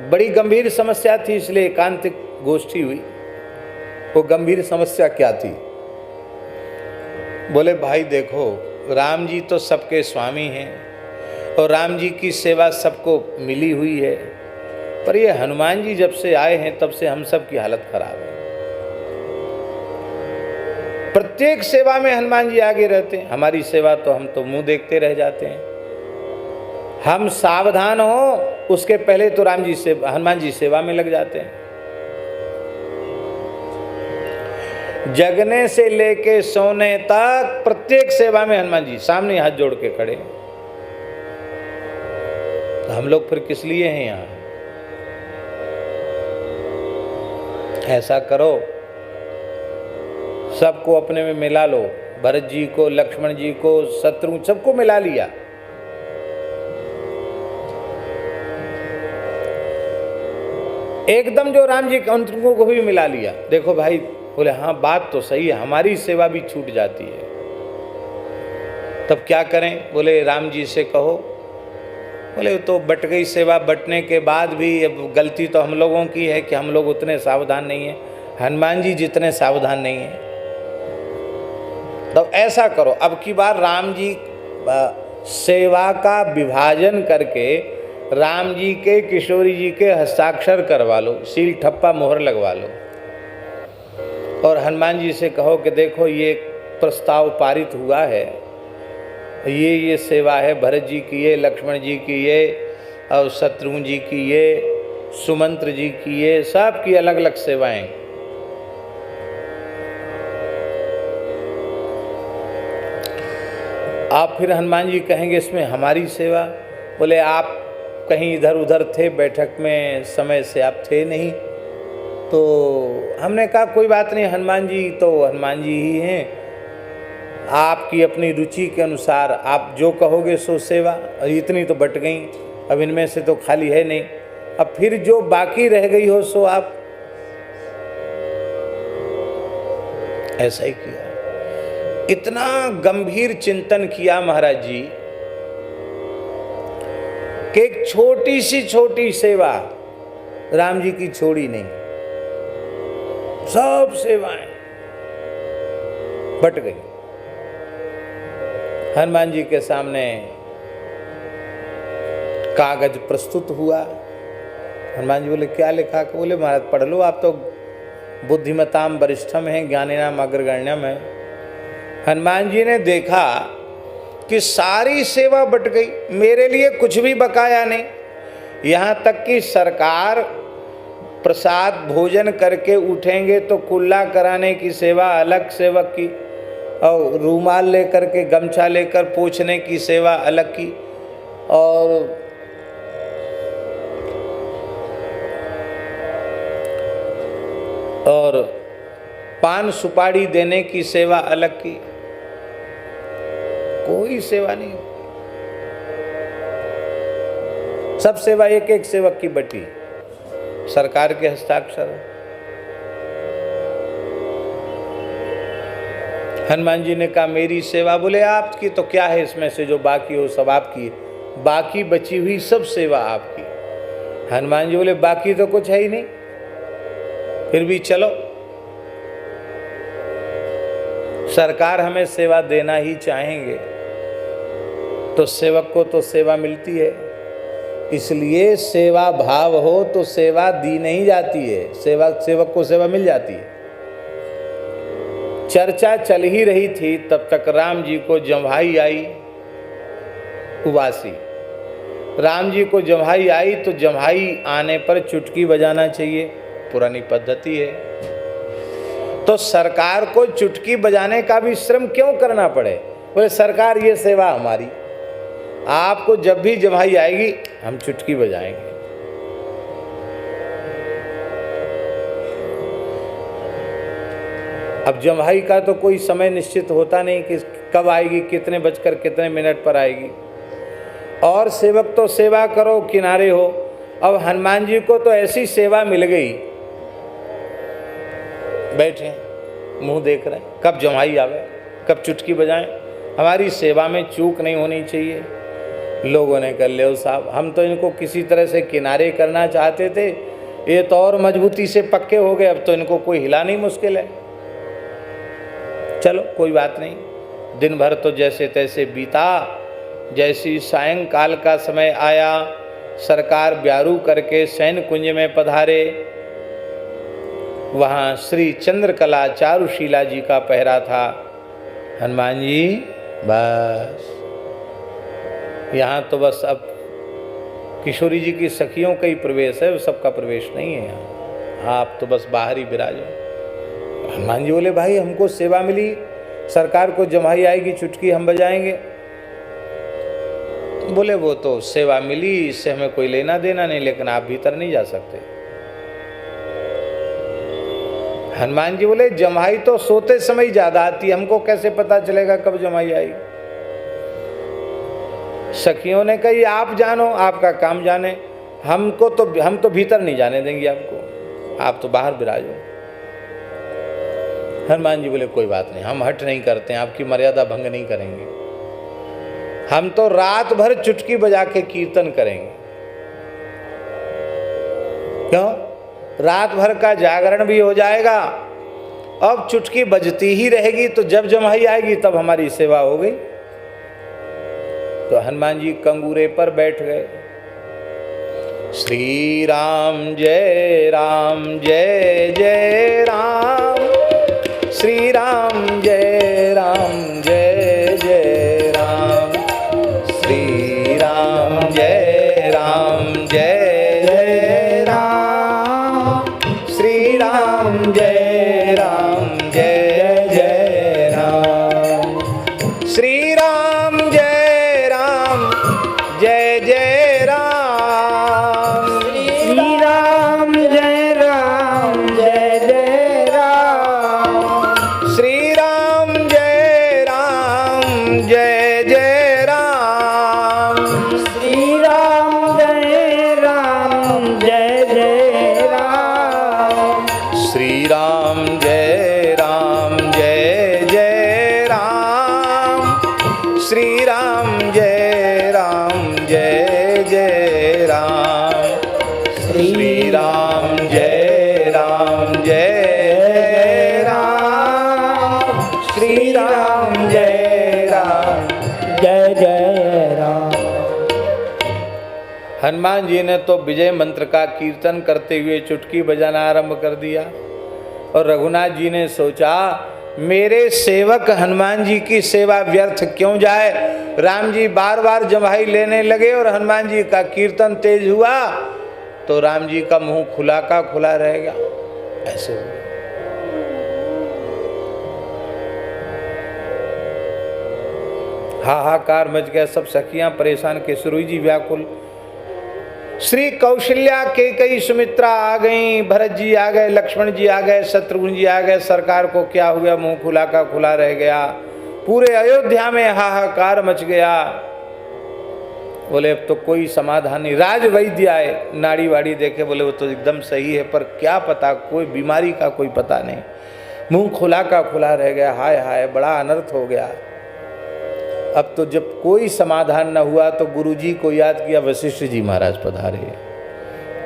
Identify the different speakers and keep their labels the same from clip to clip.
Speaker 1: बड़ी गंभीर समस्या थी, इसलिए एकांतिक गोष्ठी हुई। वो गंभीर समस्या क्या थी? बोले भाई देखो, राम जी तो सबके स्वामी हैं और राम जी की सेवा सबको मिली हुई है, पर ये हनुमान जी जब से आए हैं तब से हम सब की हालत खराब है। प्रत्येक सेवा में हनुमान जी आगे रहते हैं, हमारी सेवा तो हम तो मुंह देखते रह जाते हैं। हम सावधान हो उसके पहले तो राम जी से हनुमान जी सेवा में लग जाते हैं। जगने से लेके सोने तक प्रत्येक सेवा में हनुमान जी सामने हाथ जोड़ के खड़े हैं। तो हम लोग फिर किस लिए हैं यहाँ? ऐसा करो, सबको अपने में मिला लो, भरत जी को, लक्ष्मण जी को, शत्रु सबको मिला लिया। एकदम जो राम जी उनको को भी मिला लिया। देखो भाई, बोले हाँ बात तो सही है, हमारी सेवा भी छूट जाती है, तब क्या करें? बोले राम जी से कहो। बोले तो बट गई सेवा, बटने के बाद भी अब गलती तो हम लोगों की है कि हम लोग उतने सावधान नहीं हैं, हनुमान जी जितने सावधान नहीं हैं। तो ऐसा करो, अब की बार राम जी सेवा का विभाजन करके राम जी के, किशोरी जी के हस्ताक्षर करवा लो, सील ठप्पा मोहर लगवा लो और हनुमान जी से कहो कि देखो ये प्रस्ताव पारित हुआ है, ये सेवा है, भरत जी की ये, लक्ष्मण जी की ये, और शत्रुघ्न जी की ये, सुमंत्र जी की ये, सब की अलग अलग सेवाएं। आप फिर हनुमान जी कहेंगे इसमें हमारी सेवा? बोले आप कहीं इधर उधर थे, बैठक में समय से आप थे नहीं। तो हमने कहा कोई बात नहीं, हनुमान जी तो हनुमान जी ही हैं, आपकी अपनी रुचि के अनुसार आप जो कहोगे सो सेवा। और इतनी तो बट गई, अब इनमें से तो खाली है नहीं, अब फिर जो बाकी रह गई हो सो आप। ऐसा ही किया, इतना गंभीर चिंतन किया महाराज जी कि एक छोटी सी छोटी सेवा राम जी की छोड़ी नहीं, सब सेवाएं बट गई। हनुमान जी के सामने कागज प्रस्तुत हुआ। हनुमान जी बोले क्या लिखा? बोले महाराज पढ़ लो, आप तो बुद्धिमताम वरिष्ठम हैं, ज्ञानिनाम अग्रगण्यम है। हनुमान जी ने देखा कि सारी सेवा बट गई, मेरे लिए कुछ भी बकाया नहीं। यहाँ तक कि सरकार प्रसाद भोजन करके उठेंगे तो कुल्ला कराने की सेवा अलग सेवक की, और रूमाल लेकर के, गमछा लेकर पोंछने की सेवा अलग की, और पान सुपारी देने की सेवा अलग की। कोई सेवा नहीं, सब सेवा एक एक सेवक की बटी, सरकार के हस्ताक्षर। हनुमान जी ने कहा मेरी सेवा? बोले आपकी तो क्या है, इसमें से जो बाकी हो सब आपकी, बाकी बची हुई सब सेवा आपकी। हनुमान जी बोले बाकी तो कुछ है ही नहीं, फिर भी चलो, सरकार हमें सेवा देना ही चाहेंगे तो सेवक को तो सेवा मिलती है, इसलिए सेवा भाव हो तो सेवा दी नहीं जाती है, सेवक को सेवा मिल जाती है। चर्चा चल ही रही थी, तब तक राम जी को जम्हाई आई उवासी। राम जी को जम्हाई आई तो जम्हाई आने पर चुटकी बजाना चाहिए, पुरानी पद्धति है। तो सरकार को चुटकी बजाने का भी श्रम क्यों करना पड़े? बोले सरकार ये सेवा हमारी, आपको जब भी जम्हाई आएगी हम चुटकी बजाएंगे। अब जम्हाई का तो कोई समय निश्चित होता नहीं कि कब आएगी, कितने बजकर कितने मिनट पर आएगी, और सेवक तो सेवा करो किनारे हो। अब हनुमान जी को तो ऐसी सेवा मिल गई, बैठे मुंह देख रहे हैं कब जम्हाई आवे, कब चुटकी बजाएं। हमारी सेवा में चूक नहीं होनी चाहिए, लोगों ने कर ले साहब, हम तो इनको किसी तरह से किनारे करना चाहते थे, ये तो और मजबूती से पक्के हो गए, अब तो इनको कोई हिला नहीं मुश्किल है। चलो कोई बात नहीं, दिन भर तो जैसे तैसे बीता। जैसी सायंकाल का समय आया, सरकार ब्यारू करके शयन कुंज में पधारे। वहाँ श्री चंद्रकला चारुशीला जी का पहरा था। हनुमान जी बस यहाँ तो बस अब किशोरी जी की सखियों का ही प्रवेश है, सबका प्रवेश नहीं है यहाँ, आप तो बस बाहर ही विराजो। हनुमान जी बोले भाई हमको सेवा मिली, सरकार को जमाई आएगी चुटकी हम बजाएंगे। बोले वो तो सेवा मिली, इससे हमें कोई लेना देना नहीं, लेकिन आप भीतर नहीं जा सकते। हनुमान जी बोले जमाई तो सोते समय ज्यादा आती, हमको कैसे पता चलेगा कब जमाई आई। सखियों ने कही आप जानो, आपका काम जाने, हम तो भीतर नहीं जाने देंगे आपको, आप तो बाहर विराजो। हनुमान जी बोले कोई बात नहीं, हम हट नहीं करते हैं, आपकी मर्यादा भंग नहीं करेंगे, हम तो रात भर चुटकी बजा के कीर्तन करेंगे। क्यों? रात भर का जागरण भी हो जाएगा, अब चुटकी बजती ही रहेगी, तो जब जमाई आएगी तब हमारी सेवा हो गई। तो हनुमान जी कंगूरे पर बैठ गए। श्री राम जय जय राम, श्री राम जय जय राम, श्री राम जय जय राम, श्री राम जय जय राम, श्री राम जय जय राम, श्री राम जय जय राम, श्री राम जय जय राम, श्री राम जय जय राम, श्री राम जय जय राम, श्री राम जय जय राम, श्री राम जय जय राम, श्री राम जय जय राम। हनुमान जी ने तो विजय मंत्र का कीर्तन करते हुए चुटकी बजाना आरंभ कर दिया, और रघुनाथ जी ने सोचा मेरे सेवक हनुमान जी की सेवा व्यर्थ क्यों जाए। राम जी बार बार जमाई लेने लगे और हनुमान जी का कीर्तन तेज हुआ, तो राम जी का मुंह खुला का खुला रहेगा, ऐसे हो गया। हाहाकार मच गया, सब सखियां परेशान, केसरी जी व्याकुल, श्री कौशल्या कैकेयी सुमित्रा आ गई, भरत जी आ गए, लक्ष्मण जी आ गए, शत्रुघ्न जी आ गए, सरकार को क्या हुआ, मुंह खुला का खुला रह गया, पूरे अयोध्या में हाहाकार मच गया। बोले अब तो कोई समाधान नहीं। राज वैद्य आए, नाड़ी वाड़ी देखे, बोले वो तो एकदम सही है, पर क्या पता, कोई बीमारी का कोई पता नहीं, मुंह खुला का खुला रह गया, हाय हाय बड़ा अनर्थ हो गया। अब तो जब कोई समाधान न हुआ तो गुरुजी को याद किया, वशिष्ठ जी महाराज पधारे।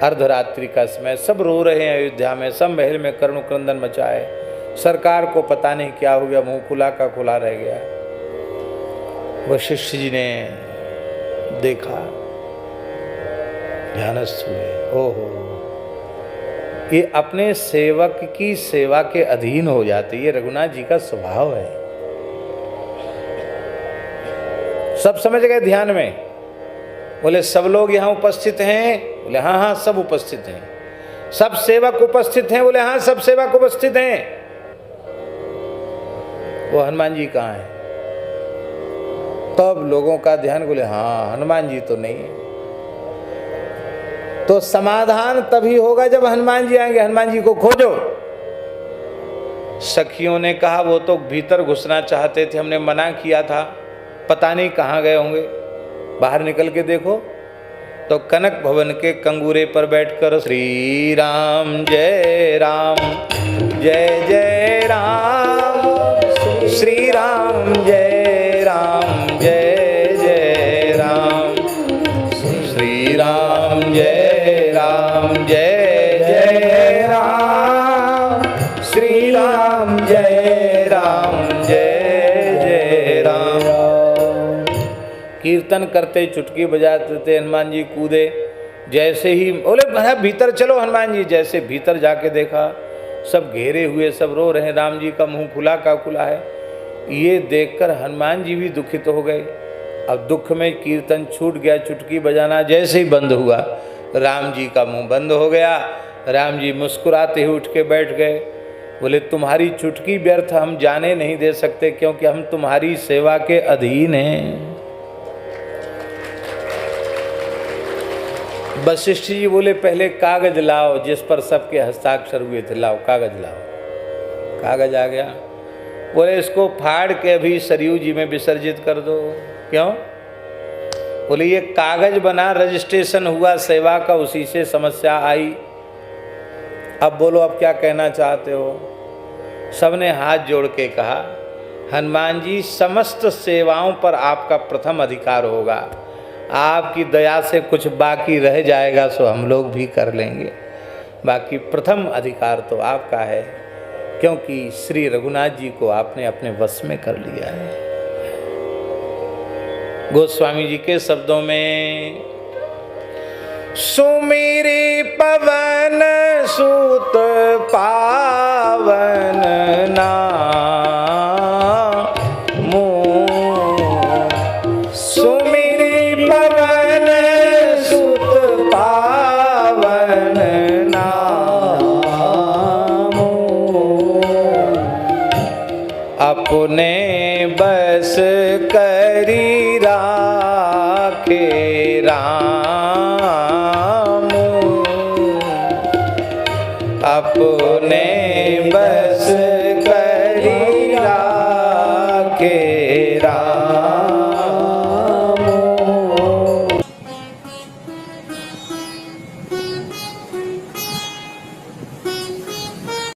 Speaker 1: अर्धरात्रि का समय, सब रो रहे हैं अयोध्या में, सब महल में कर्णक्रंदन मचाए, सरकार को पता नहीं क्या हो गया, मुंह खुला का खुला रह गया। वशिष्ठ जी ने देखा, ध्यानस्थ हुए, ओहो ये अपने सेवक की सेवा के अधीन हो जाते, ये रघुनाथ जी का स्वभाव है। सब समझ गए ध्यान में। बोले सब लोग यहाँ उपस्थित हैं? बोले हाँ हाँ सब उपस्थित हैं। सब सेवक उपस्थित हैं? बोले हाँ सब सेवक उपस्थित हैं। वो हनुमान जी कहाँ हैं? तब लोगों का ध्यान, बोले हाँ हनुमान जी तो नहीं है। तो समाधान तभी होगा जब हनुमान जी आएंगे, हनुमान जी को खोजो। सखियों ने कहा वो तो भीतर घुसना चाहते थे, हमने मना किया था, पता नहीं कहाँ गए होंगे, बाहर निकल के देखो। तो कनक भवन के कंगूरे पर बैठकर श्री राम जय जय राम, श्री राम जय जय राम, राम जय जय राम, श्री राम जय जय राम। कीर्तन करते चुटकी बजाते थे, हनुमान जी कूदे। जैसे ही बोले भला भीतर चलो हनुमान जी, जैसे भीतर जाके देखा सब घेरे हुए, सब रो रहे हैं, राम जी का मुंह खुला का खुला है। ये देखकर हनुमान जी भी दुखित हो गए। अब दुख में कीर्तन छूट गया, चुटकी बजाना जैसे ही बंद हुआ राम जी का मुंह बंद हो गया। राम जी मुस्कुराते हुए उठ के बैठ गए। बोले तुम्हारी चुटकी व्यर्थ हम जाने नहीं दे सकते, क्योंकि हम तुम्हारी सेवा के अधीन हैं। वशिष्ठ जी बोले पहले कागज लाओ जिस पर सबके हस्ताक्षर हुए थे, लाओ कागज लाओ। कागज आ गया। बोले इसको फाड़ के अभी सरयू जी में विसर्जित कर दो। क्यों? बोले ये कागज बना, रजिस्ट्रेशन हुआ सेवा का, उसी से समस्या आई। अब बोलो अब क्या कहना चाहते हो? सबने हाथ जोड़ के कहा हनुमान जी समस्त सेवाओं पर आपका प्रथम अधिकार होगा, आपकी दया से कुछ बाकी रह जाएगा सो हम लोग भी कर लेंगे, बाकी प्रथम अधिकार तो आपका है, क्योंकि श्री रघुनाथ जी को आपने अपने वश में कर लिया है। गोस्वामी जी के शब्दों में सुमिरी पवन सुत पावन नामो, सुमिरी पवन सुत पावन नामो, अपने बस करी राखे राम, अपने बस